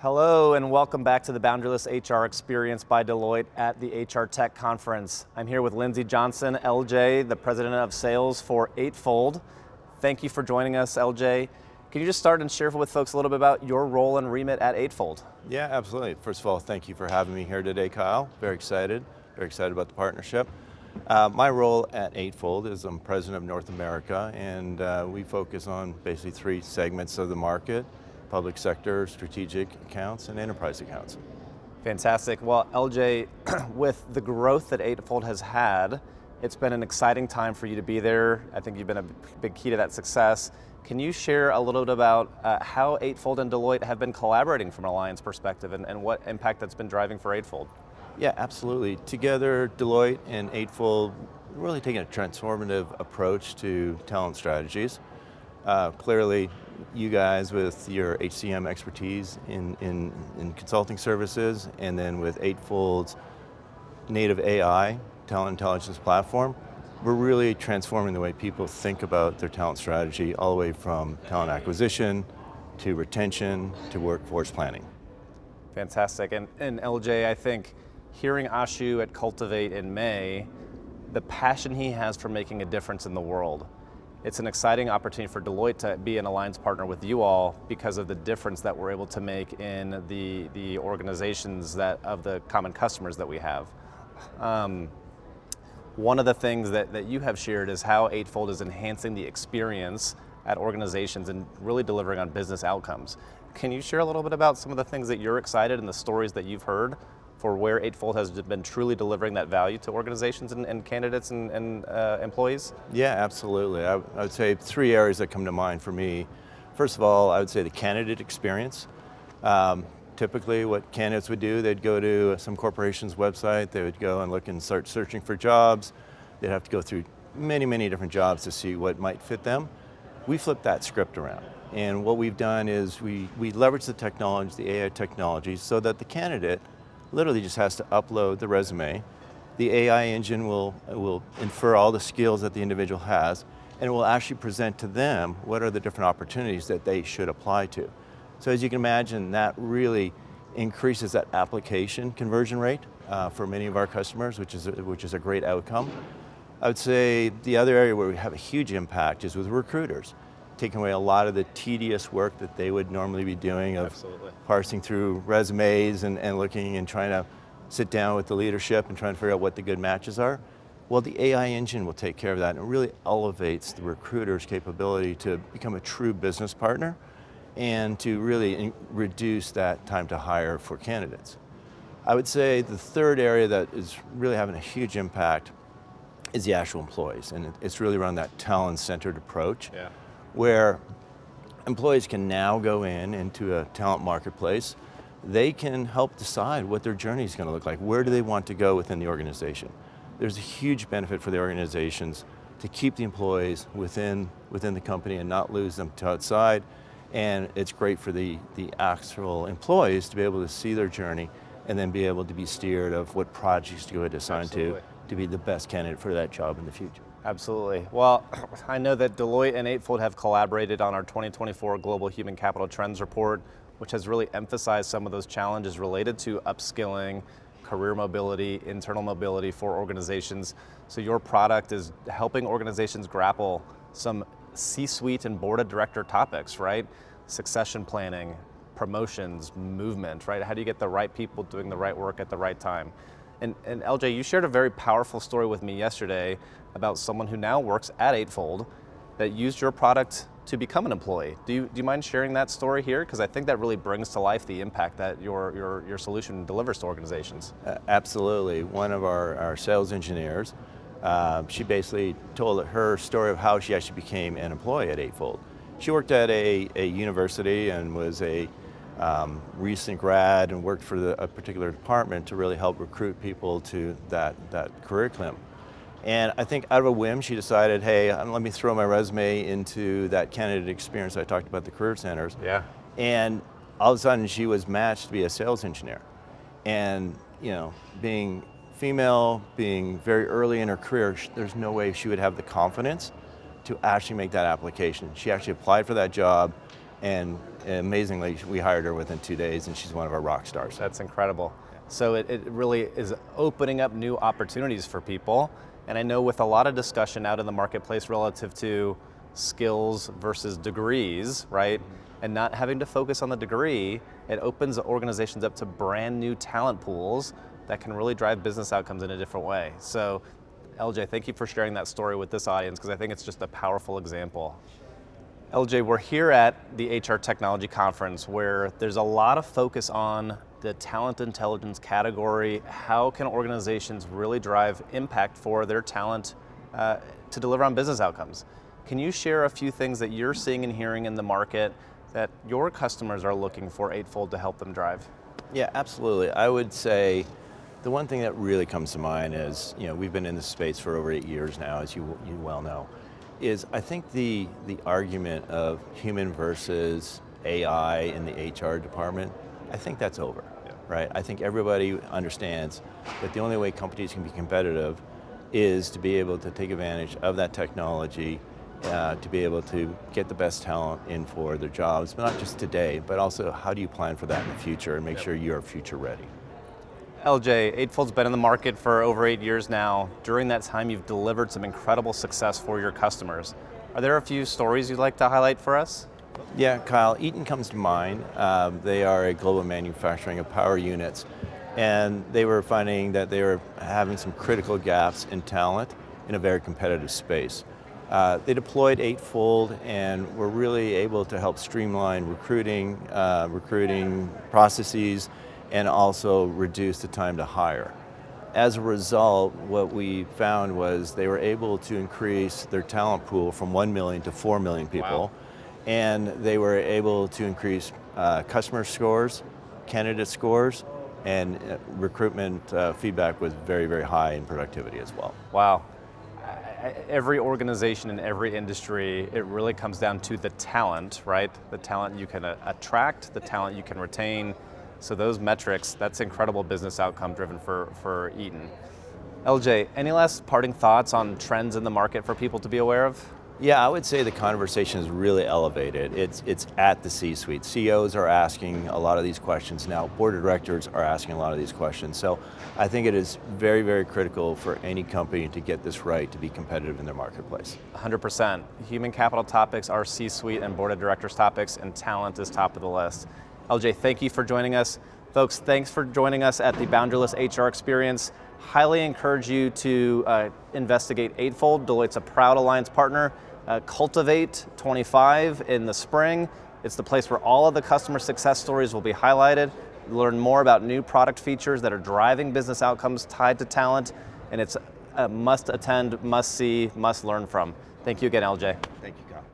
Hello and welcome back to the Boundaryless HR Experience by Deloitte at the HR Tech Conference. I'm here with Lindsay Johnston, LJ, the President of Sales for Eightfold. Thank you for joining us, LJ. Can you just start and share with folks a little bit about your role and remit at Eightfold? Yeah, absolutely. First of all, thank you for having me here today, Kyle. Very excited about the partnership. My role at Eightfold is I'm President of North America, and we focus on basically three segments of the market: public sector, strategic accounts, and enterprise accounts. Fantastic. Well, LJ, with the growth that Eightfold has had, it's been an exciting time for you to be there. I think you've been a big key to that success. Can you share a little bit about how Eightfold and Deloitte have been collaborating from an alliance perspective and what impact that's been driving for Eightfold? Yeah, absolutely. Together, Deloitte and Eightfold really taking a transformative approach to talent strategies. Clearly, you guys with your HCM expertise in consulting services, and then with Eightfold's native AI, talent intelligence platform, we're really transforming the way people think about their talent strategy, all the way from talent acquisition to retention to workforce planning. Fantastic. And LJ, I think hearing Ashu at Cultivate in May, the passion he has for making a difference in the world, it's an exciting opportunity for Deloitte to be an alliance partner with you all because of the difference that we're able to make in the organizations of the common customers that we have. One of the things that you have shared is how Eightfold is enhancing the experience at organizations and really delivering on business outcomes. Can you share a little bit about some of the things that you're excited and the stories that you've heard for where Eightfold has been truly delivering that value to organizations and candidates and employees? Yeah, absolutely. I would say three areas that come to mind for me. First of all, I would say the candidate experience. Typically what candidates would do, they'd go to some corporation's website, they would go and look and start searching for jobs. They'd have to go through many different jobs to see what might fit them. We flipped that script around. And what we've done is we leverage the technology, the AI technology, so that the candidate literally just has to upload the resume. The AI engine will infer all the skills that the individual has, and it will actually present to them what are the different opportunities that they should apply to. So as you can imagine, that really increases that application conversion rate for many of our customers, which is a great outcome. I would say the other area where we have a huge impact is with recruiters, taking away a lot of the tedious work that they would normally be doing of Absolutely. parsing through resumes and looking and trying to sit down with the leadership and trying to figure out what the good matches are. Well, the AI engine will take care of that, and it really elevates the recruiter's capability to become a true business partner and to really reduce that time to hire for candidates. I would say the third area that is really having a huge impact is the actual employees, and it's really around that talent-centered approach. Yeah. Where employees can now go into a talent marketplace. They can help decide what their journey is going to look like. Where do they want to go within the organization? There's a huge benefit for the organizations to keep the employees within the company and not lose them to outside. And it's great for the actual employees to be able to see their journey and then be able to be steered of what projects to go ahead and assign to be the best candidate for that job in the future. Absolutely. Well, I know that Deloitte and Eightfold have collaborated on our 2024 Global Human Capital Trends Report, which has really emphasized some of those challenges related to upskilling, career mobility, internal mobility for organizations. So your product is helping organizations grapple some C-suite and board of director topics, right? Succession planning, promotions, movement, right? How do you get the right people doing the right work at the right time? And LJ, you shared a very powerful story with me yesterday about someone who now works at Eightfold that used your product to become an employee. Do you mind sharing that story here? Because I think that really brings to life the impact that your solution delivers to organizations. Absolutely. One of our sales engineers, she basically told her story of how she actually became an employee at Eightfold. She worked at a university and was a recent grad and worked for a particular department to really help recruit people to that curriculum. And I think out of a whim, she decided, hey, let me throw my resume into that candidate experience I talked about, the career centers. Yeah. And all of a sudden, she was matched to be a sales engineer. And being female, being very early in her career, there's no way she would have the confidence to actually make that application. She actually applied for that job, And amazingly, we hired her within 2 days, and she's one of our rock stars. That's incredible. So it really is opening up new opportunities for people. And I know with a lot of discussion out in the marketplace relative to skills versus degrees, right? And not having to focus on the degree, it opens organizations up to brand new talent pools that can really drive business outcomes in a different way. So LJ, thank you for sharing that story with this audience, because I think it's just a powerful example. LJ, we're here at the HR Technology Conference where there's a lot of focus on the talent intelligence category. How can organizations really drive impact for their talent to deliver on business outcomes? Can you share a few things that you're seeing and hearing in the market that your customers are looking for Eightfold to help them drive? Yeah, absolutely. I would say the one thing that really comes to mind is, we've been in this space for over 8 years now, as you well know, is I think the argument of human versus AI in the HR department, I think that's over, right? I think everybody understands that the only way companies can be competitive is to be able to take advantage of that technology, to be able to get the best talent in for their jobs, but not just today, but also how do you plan for that in the future and make sure you're future ready. LJ, Eightfold's been in the market for over 8 years now. During that time, you've delivered some incredible success for your customers. Are there a few stories you'd like to highlight for us? Yeah, Kyle, Eaton comes to mind. They are a global manufacturing of power units, and they were finding that they were having some critical gaps in talent in a very competitive space. They deployed Eightfold and were really able to help streamline recruiting processes, and also reduce the time to hire. As a result, what we found was they were able to increase their talent pool from 1 million to 4 million people. Wow. And they were able to increase customer scores, candidate scores, and recruitment feedback was very, very high in productivity as well. Wow. Every organization in every industry, it really comes down to the talent, right? The talent you can attract, the talent you can retain. So those metrics, that's incredible business outcome driven for Eaton. LJ, any last parting thoughts on trends in the market for people to be aware of? Yeah, I would say the conversation is really elevated. It's at the C-suite. CEOs are asking a lot of these questions now. Board of directors are asking a lot of these questions. So I think it is very, very critical for any company to get this right to be competitive in their marketplace. 100%. Human capital topics are C-suite and board of directors topics, and talent is top of the list. LJ, thank you for joining us. Folks, thanks for joining us at the Boundaryless HR Experience. Highly encourage you to investigate Eightfold. Deloitte's a proud alliance partner. Cultivate 25 in the spring. It's the place where all of the customer success stories will be highlighted. Learn more about new product features that are driving business outcomes tied to talent, and it's a must attend, must see, must learn from. Thank you again, LJ. Thank you, Kyle.